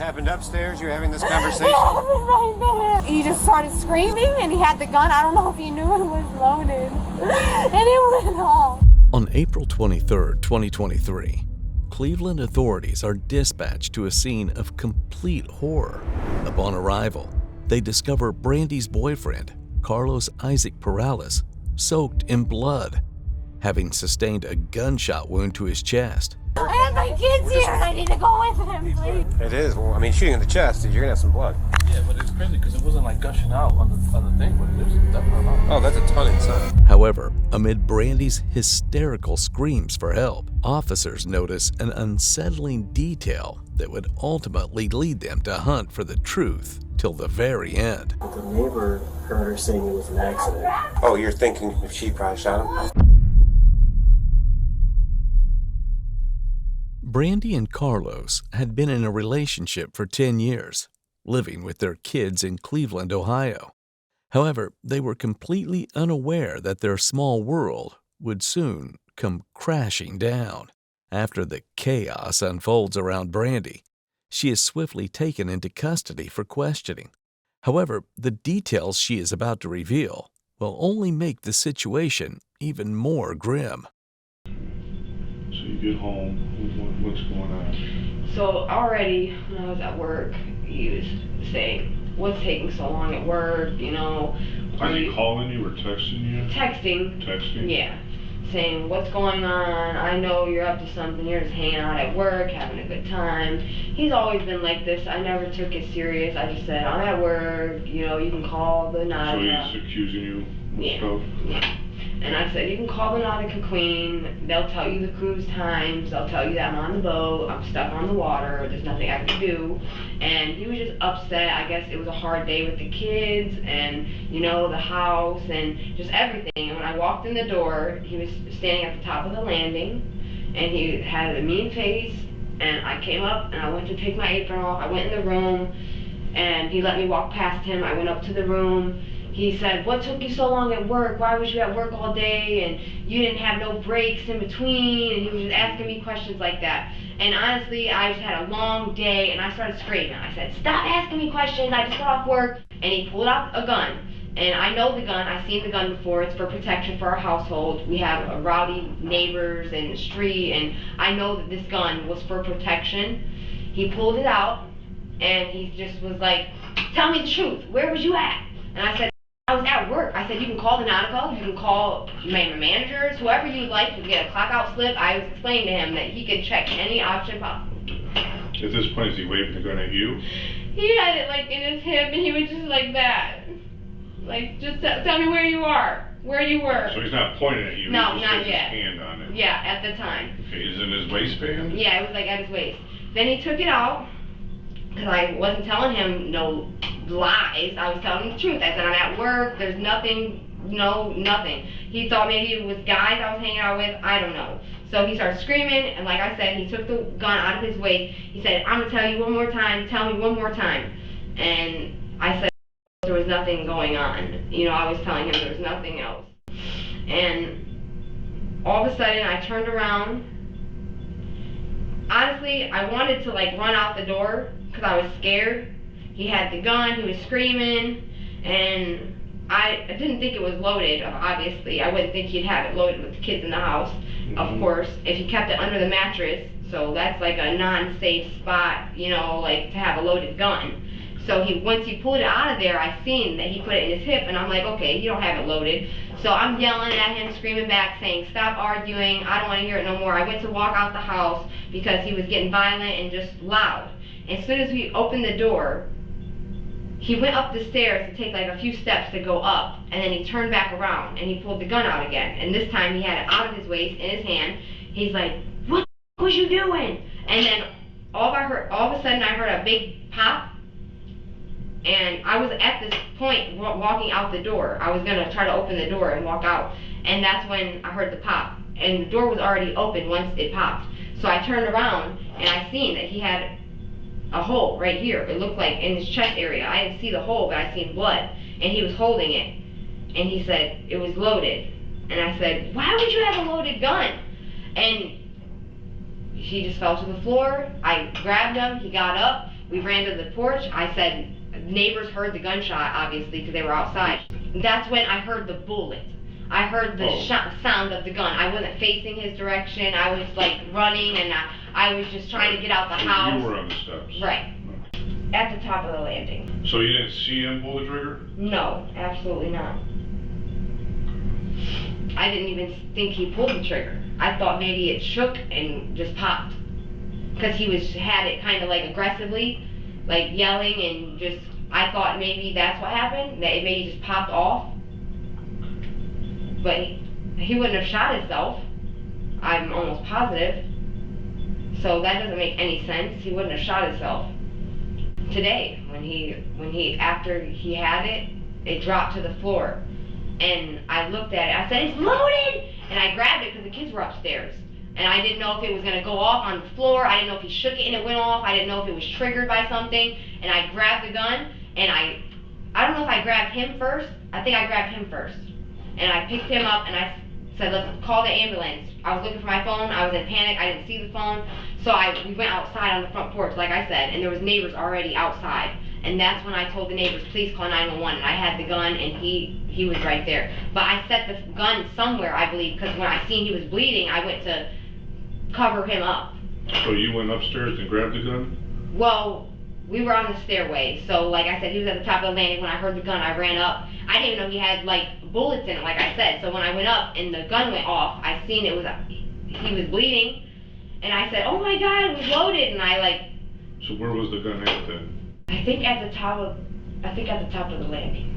happened upstairs? You were having this conversation? It happened right there. He just started screaming and he had the gun. I don't know if he knew it was loaded. And it went off. On April 23, 2023, Cleveland authorities are dispatched to a scene of complete horror. Upon arrival, they discover Brandy's boyfriend, Carlos Isaac Perales, soaked in blood, having sustained a gunshot wound to his chest. I have my kids here and I need to go with them, please. It is. Well, I mean, shooting in the chest, you're gonna have some blood. Yeah, but it's crazy because it wasn't like gushing out on the thing, but there's definitely a lot. Oh, that's a ton inside. However, amid Brandy's hysterical screams for help, officers notice an unsettling detail that would ultimately lead them to hunt for the truth till the very end. The neighbor heard her saying it was an accident. Oh, you're thinking if she probably shot him? Brandy and Carlos had been in a relationship for 10 years, living with their kids in Cleveland, Ohio. However, they were completely unaware that their small world would soon come crashing down. After the chaos unfolds around Brandy, she is swiftly taken into custody for questioning. However, the details she is about to reveal will only make the situation even more grim. So you get home, what's going on? So already when I was at work, he was saying, what's taking so long at work, you know? Is he calling you or texting you? Texting. Texting? Yeah. Saying, what's going on? I know you're up to something. You're just hanging out at work, having a good time. He's always been like this. I never took it serious. I just said, I'm at work, you know, you can call the Nautica. So he's accusing you of stuff? Yeah. And I said, you can call the Nautica Queen. They'll tell you the cruise times. They'll tell you that I'm on the boat. I'm stuck on the water. There's nothing I can do. And he was just upset. I guess it was a hard day with the kids and, you know, the house and just everything. And when I walked in the door, he was standing at the top of the landing. And he had a mean face. And I came up and I went to take my apron off. I went in the room and he let me walk past him. I went up to the room. He said, what took you so long at work? Why was you at work all day? And you didn't have no breaks in between. And he was just asking me questions like that. And honestly, I just had a long day and I started screaming. I said, stop asking me questions. I just got off work. And he pulled out a gun. And I know the gun. I've seen the gun before. It's for protection for our household. We have rowdy neighbors in the street. And I know that this gun was for protection. He pulled it out and he just was like, tell me the truth. Where was you at? And I said, I was at work. I said, you can call the Nautica, you can call my managers, whoever you would like to get a clock out slip. I was explaining to him that he could check any option possible. At this point, is he waving the gun at you? He had it like in his hip and he was just like that. Like, just tell me where you are, where you were. So he's not pointing at you, No, he just not has yet. his hand on it. Yeah, at the time. Okay, is it in his waistband? Yeah, it was like at his waist. Then he took it out, because I wasn't telling him no lies. I was telling him the truth. I said, I'm at work, there's nothing, nothing. He thought maybe it was guys I was hanging out with, I don't know. So he started screaming, and like I said, he took the gun out of his waist. He said, I'm gonna tell you one more time, tell me one more time. And I said, there was nothing going on. You know, I was telling him there was nothing else. And all of a sudden, I turned around. Honestly, I wanted to like run out the door because I was scared. He had the gun, he was screaming, and I didn't think it was loaded, obviously. I wouldn't think he'd have it loaded with the kids in the house, of course, if he kept it under the mattress. So that's like a non-safe spot, you know, like to have a loaded gun. So once he pulled it out of there, I seen that he put it in his hip, and I'm like, okay, you don't have it loaded. So I'm yelling at him, screaming back, saying, stop arguing, I don't want to hear it no more. I went to walk out the house because he was getting violent and just loud. As soon as we opened the door, he went up the stairs to take like a few steps to go up, and then he turned back around and he pulled the gun out again. And this time he had it out of his waist in his hand. He's like, what was you doing? And then all of a sudden I heard a big pop, and I was at this point walking out the door. I was gonna try to open the door and walk out, and that's when I heard the pop. And the door was already open once it popped. So I turned around and I seen that he had a hole right here. It looked like in his chest area. I didn't see the hole, but I seen blood. And he was holding it. And he said it was loaded. And I said, why would you have a loaded gun? And he just fell to the floor. I grabbed him. He got up. We ran to the porch. I said, neighbors heard the gunshot, obviously, because they were outside. That's when I heard the bullet. I heard the sound of the gun. I wasn't facing his direction. I was like running, and I was just trying to get out the house. You were on the steps. Right. At the top of the landing. So you didn't see him pull the trigger? No, absolutely not. I didn't even think he pulled the trigger. I thought maybe it shook and just popped. Because he had it kind of like aggressively, like yelling, and just, I thought maybe that's what happened, that it maybe just popped off. But he wouldn't have shot himself. I'm almost positive. So that doesn't make any sense. He wouldn't have shot himself. Today, after he had it, it dropped to the floor. And I looked at it, I said, it's loaded! And I grabbed it because the kids were upstairs. And I didn't know if it was gonna go off on the floor. I didn't know if he shook it and it went off. I didn't know if it was triggered by something. And I grabbed the gun, and I don't know if I grabbed him first. I think I grabbed him first. And I picked him up and I said, let's call the ambulance. I was looking for my phone, I was in panic, I didn't see the phone. So we went outside on the front porch, like I said, and there was neighbors already outside. And that's when I told the neighbors, please call 911. And I had the gun, and he was right there. But I set the gun somewhere, I believe, because when I seen he was bleeding, I went to cover him up. So you went upstairs and grabbed the gun? Well, we were on the stairway, so like I said, he was at the top of the landing. When I heard the gun, I ran up. I didn't even know he had like bullets in it, like I said. So when I went up and the gun went off, I seen he was bleeding, and I said, oh my God, it was loaded, and So where was the gun at then? I think at the top of the landing.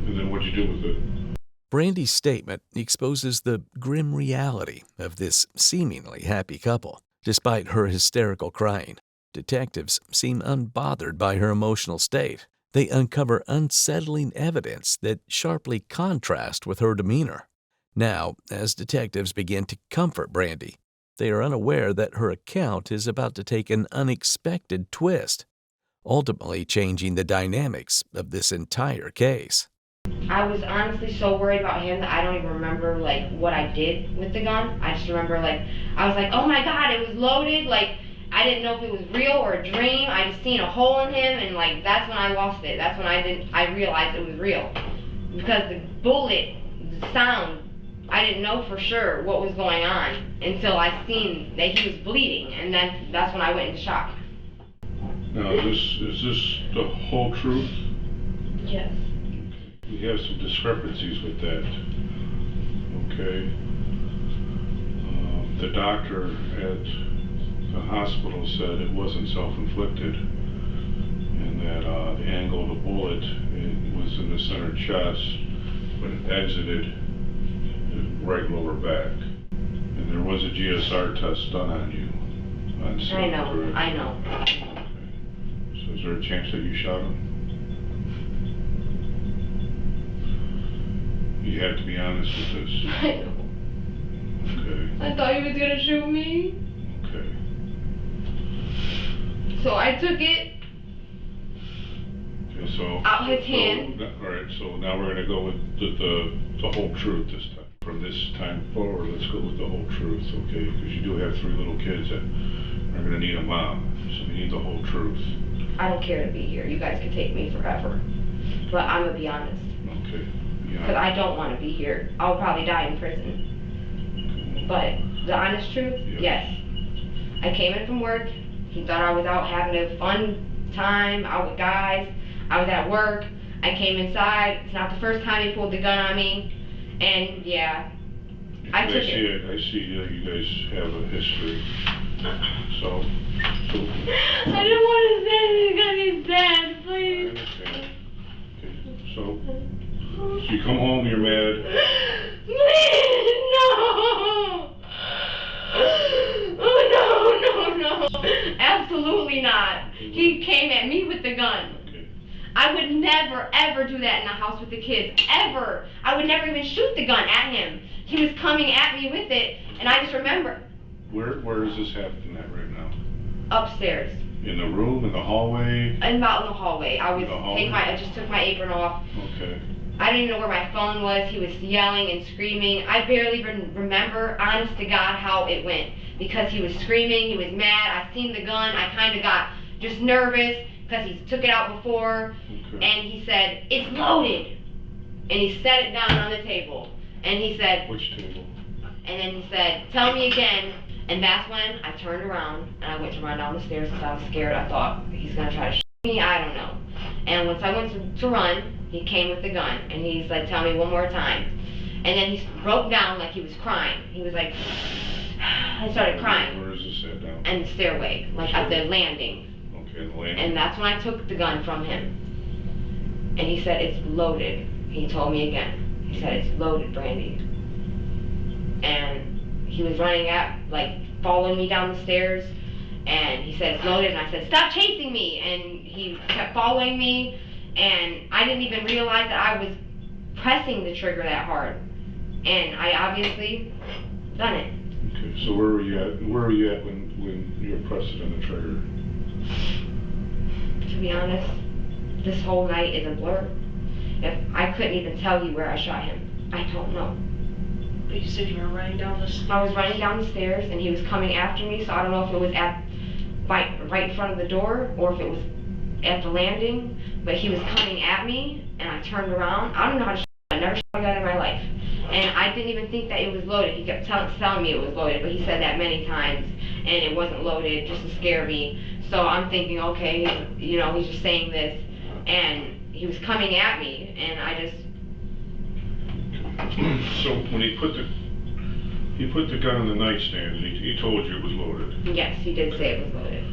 And then what'd you do with it? Brandy's statement exposes the grim reality of this seemingly happy couple. Despite her hysterical crying, detectives seem unbothered by her emotional state. They uncover unsettling evidence that sharply contrasts with her demeanor. Now, as detectives begin to comfort Brandy, they are unaware that her account is about to take an unexpected twist, ultimately changing the dynamics of this entire case. I was honestly so worried about him that I don't even remember like what I did with the gun. I just remember I was like, oh my God, it was loaded. I didn't know if it was real or a dream. I just seen a hole in him, and that's when I lost it. That's when I realized it was real. Because the bullet, the sound, I didn't know for sure what was going on until I seen that he was bleeding, and that's when I went into shock. Now, is this the whole truth? Yes. We have some discrepancies with that. Okay. The doctor at the hospital said it wasn't self-inflicted, and that the angle of the bullet, it was in the center chest, but it exited the right lower back. And there was a GSR test done on you. I know. Okay. So is there a chance that you shot him? You have to be honest with this. I know. Okay. I thought he was gonna shoot me. Okay. So I took it Okay, so out his hand. All right, so now we're gonna go with the whole truth this time. From this time forward, let's go with the whole truth, okay? Because you do have 3 little kids that are gonna need a mom, so we need the whole truth. I don't care to be here. You guys can take me forever. But I'm gonna be honest. Okay. Because I don't want to be here. I'll probably die in prison. But the honest truth, yes. I came in from work. He thought I was out having a fun time, out with guys. I was at work. I came inside. It's not the first time he pulled the gun on me. And yeah, I took it. I see that you guys have a history. So I didn't want to say it because he's dead, please. I understand. Okay, so you come home, you're mad. Please, no! Oh, no. Absolutely not. He came at me with the gun. Okay. I would never, ever do that in the house with the kids. Ever. I would never even shoot the gun at him. He was coming at me with it, and I just remember. Where is this happening at right now? Upstairs. In the room, in the hallway? About in the hallway. I just took my apron off. Okay. I didn't even know where my phone was. He was yelling and screaming. I barely remember, honest to God, how it went. Because he was screaming, he was mad. I seen the gun. I kind of got just nervous because he took it out before, and he said, "It's loaded." And he set it down on the table. And he said, Which table? and then he said, "Tell me again." And that's when I turned around and I went to run down the stairs because I was scared. I thought he's gonna try to shoot me. I don't know. And once I went to run, he came with the gun and he's like, "Tell me one more time." And then he broke down like he was crying. He was like, I started crying. Where is this at down? And the stairway, like at the landing. Okay, the landing. And that's when I took the gun from him. And he said, "It's loaded." He told me again. He said, "It's loaded, Brandy." And he was running like following me down the stairs. And he said, "It's loaded." And I said, "Stop chasing me." And he kept following me. And I didn't even realize that I was pressing the trigger that hard. And I obviously done it. Okay, so where were you at? Where were you at when you were pressing on the trigger? To be honest, this whole night is a blur. If I couldn't even tell you where I shot him. I don't know. But you said you were running down the stairs. I was running down the stairs and he was coming after me, so I don't know if it was right in front of the door or if it was at the landing, but he was coming at me and I turned around. I don't know how to shoot. I never shot a gun in my life. And I didn't even think that it was loaded. He kept telling me it was loaded, but he said that many times and it wasn't loaded just to scare me. So I'm thinking, okay, he's just saying this, and he was coming at me, and I just... So when he put the gun on the nightstand, and he told you it was loaded. Yes, he did say it was loaded.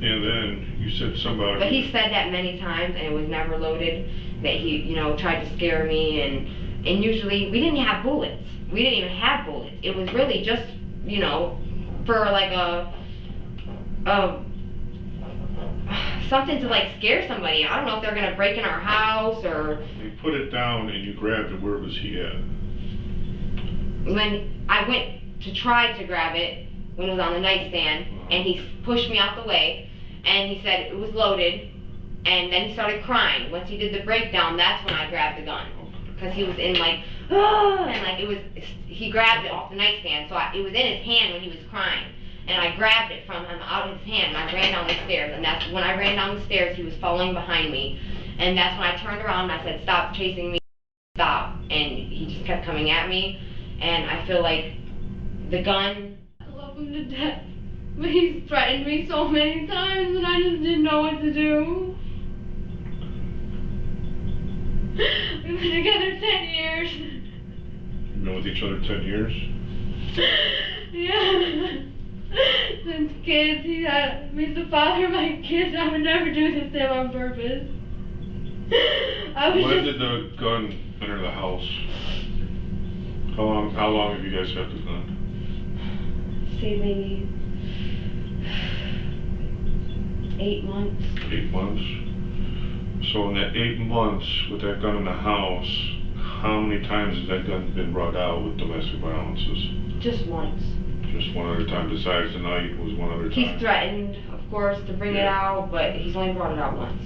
And then you said somebody... But he said that many times, and it was never loaded, that he, tried to scare me, and usually, we didn't have bullets. We didn't even have bullets. It was really just, for like something to like scare somebody. I don't know if they're gonna break in our house or... You put it down and you grabbed it, where was he at? When I went to try to grab it, when it was on the nightstand, and he pushed me out the way, and he said it was loaded, and then he started crying. Once he did the breakdown, that's when I grabbed the gun. Because he was in like, and like he grabbed it off the nightstand, so it was in his hand when he was crying. And I grabbed it from him out of his hand, and I ran down the stairs. And that's when I ran down the stairs, he was following behind me. And that's when I turned around and I said, "Stop chasing me, stop." And he just kept coming at me. And I feel like the gun... I love him to death. But he's threatened me so many times, and I just didn't know what to do. We've been together 10 years. You've been with each other 10 years? Yeah. Since kids, he's the father of my kids. I would never do this to him on purpose. When did the gun enter the house? How long have you guys had the gun? Say maybe 8 months. 8 months? So in that 8 months with that gun in the house, how many times has that gun been brought out with domestic violences? Just once. Just one other time, besides tonight was one other time? He's threatened, of course, to bring it out, but he's only brought it out once.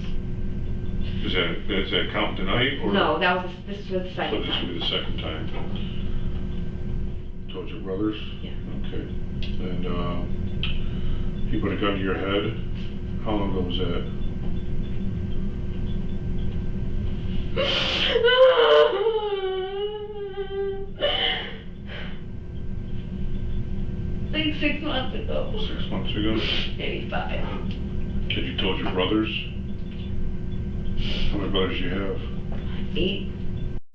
Does that count tonight? Or? No, this was the second So this time. will be the second time. Told your brothers? Yeah. Okay. And he put a gun to your head. How long ago was that? Like 6 months ago. 6 months ago? Maybe 5. Had you told your brothers? How many brothers do you have? 8.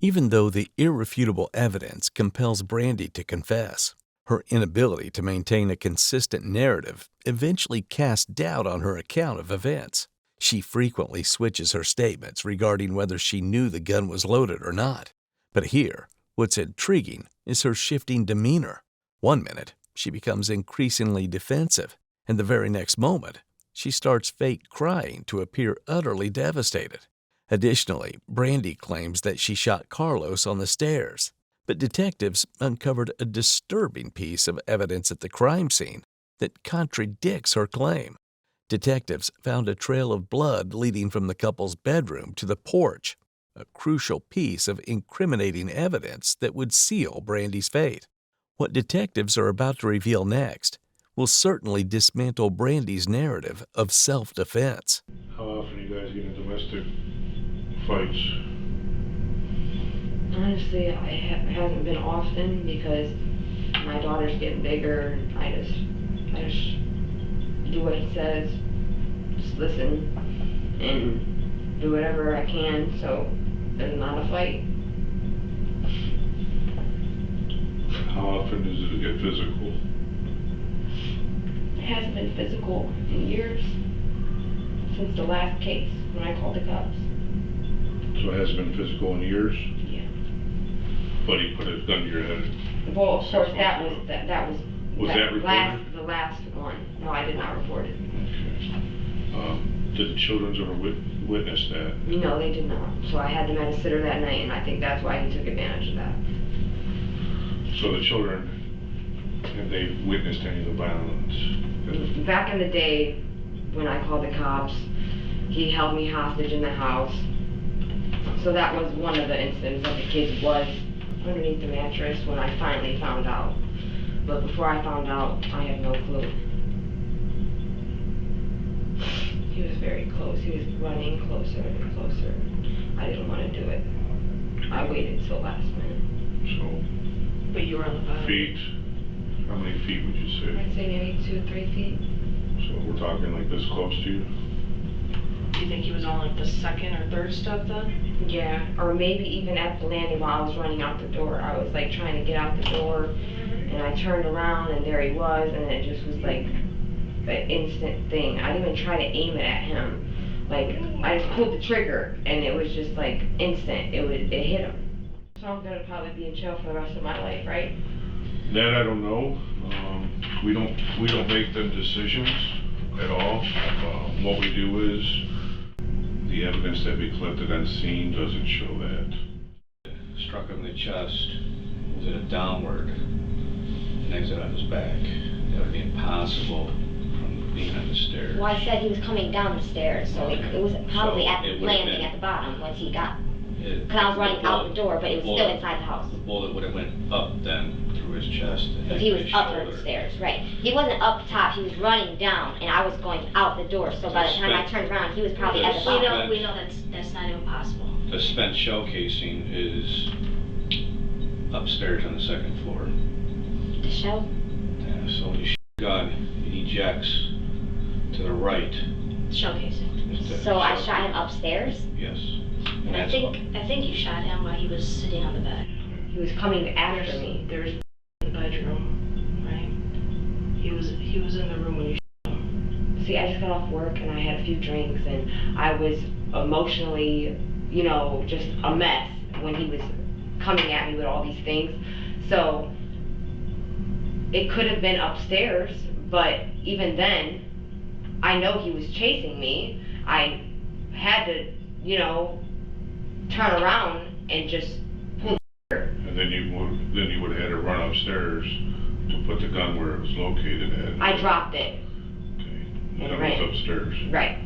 Even though the irrefutable evidence compels Brandy to confess, her inability to maintain a consistent narrative eventually casts doubt on her account of events. She frequently switches her statements regarding whether she knew the gun was loaded or not. But here, what's intriguing is her shifting demeanor. One minute, she becomes increasingly defensive, and the very next moment, she starts fake crying to appear utterly devastated. Additionally, Brandy claims that she shot Carlos on the stairs, but detectives uncovered a disturbing piece of evidence at the crime scene that contradicts her claim. Detectives found a trail of blood leading from the couple's bedroom to the porch, a crucial piece of incriminating evidence that would seal Brandy's fate. What detectives are about to reveal next will certainly dismantle Brandy's narrative of self-defense. How often you guys get in domestic fights? Honestly, it hasn't been often because my daughter's getting bigger and I just do what he says, just listen and do whatever I can so there's not a fight. How often does it get physical? It hasn't been physical in years, since the last case when I called the cops. So it hasn't been physical in years? Yeah. But he put a gun to your head? Well, of course, that was Was that reported? the last one. No, I did not report it. Okay. Did the children ever witness that? No, they did not. So I had them at a sitter that night, and I think that's why he took advantage of that. So the children, have they witnessed any of the violence? Back in the day, when I called the cops, he held me hostage in the house. So that was one of the incidents that the kid was underneath the mattress when I finally found out. But before I found out, I had no clue. He was very close. He was running closer and closer. I didn't want to do it. I waited till last minute. So, But you were on the bottom. feet, how many feet would you say? I'd say maybe 2 or 3 feet. So we're talking like this close to you? Do you think he was on like the second or third step then? Yeah, or maybe even at the landing while I was running out the door. I was like trying to get out the door, and I turned around and there he was, and it just was like an instant thing. I didn't even try to aim it at him. Like, I just pulled the trigger, and it was just like instant. It hit him. So I'm gonna probably be in jail for the rest of my life, right? That I don't know. We don't make them decisions at all. What we do is, the evidence that we collected on scene doesn't show that. Struck him in the chest, was it a downward, an exit on his back. That would be impossible from being on the stairs. Well, I said he was coming down the stairs, so it was probably So at the it would've landing been- at the bottom once he got, It- because I was running out the door, but it was bullet- still inside the house. The bullet would have went up then through his chest. and But he was his up shoulder. the stairs, right. He wasn't up top, he was running down, and I was going out the door, so by the time I turned around, he was probably at the bottom. We know that's not even possible. The spent shell casing is upstairs on the second floor. The shell? Yeah, so when you shoot a gun, it ejects to the right. Showcasing. So I shot him upstairs? Yes. And And I that's think you shot him while he was sitting on the bed. He was coming after me. There's in the bedroom, right? He was in the room when you shot him. See, I just got off work and I had a few drinks and I was emotionally, just a mess when he was coming at me with all these things. So it could have been upstairs, but even then, I know he was chasing me. I had to, turn around and just pull the trigger. And then you would have had to run upstairs to put the gun where it was located at. I dropped it. Okay. And That ran. was upstairs, Right.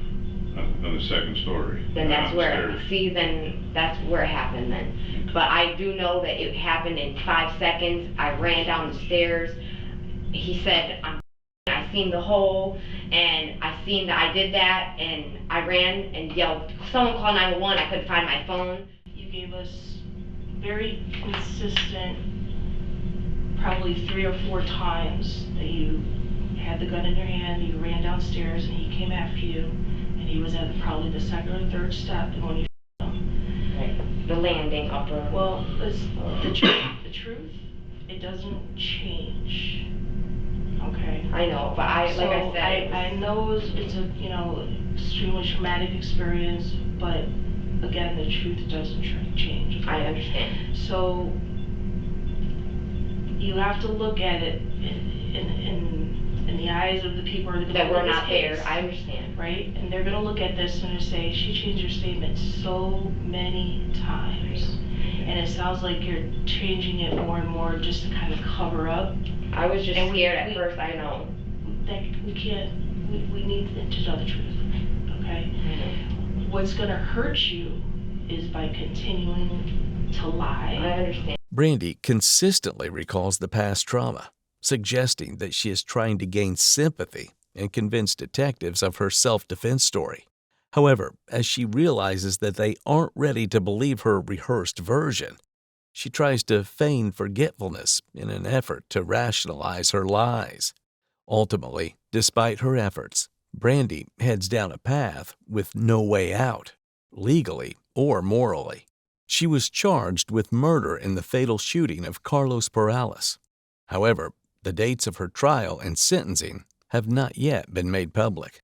on the second story. Then not that's where, upstairs. then that's where it happened then. But I do know that it happened in 5 seconds. I ran down the stairs. He said, I seen the hole, and I seen that I did that, and I ran and yelled, someone call 911, I couldn't find my phone. You gave us very consistent, probably 3 or 4 times that you had the gun in your hand, you ran downstairs, and he came after you, and he was at probably the second or third step, and when you shot him. Right. The landing upper. Well, it's the truth, it doesn't change. Okay. I know, but I said, I know it's a extremely traumatic experience, but again, the truth doesn't change. I understand. So you have to look at it in the eyes of the people That we're not there. I understand. right? And they're gonna look at this and say, she changed her statement so many times. And it sounds like you're changing it more and more just to kind of cover up. I was just And we- scared at we- first, I know. That we can't, we need to know the truth, okay? What's gonna hurt you is by continuing to I lie. understand. Brandy consistently recalls the past trauma. suggesting that she is trying to gain sympathy and convince detectives of her self-defense story. However, as she realizes that they aren't ready to believe her rehearsed version, she tries to feign forgetfulness in an effort to rationalize her lies. Ultimately, despite her efforts, Brandy heads down a path with no way out, legally or morally. She was charged with murder in the fatal shooting of Carlos Perales. However, the dates of her trial and sentencing have not yet been made public.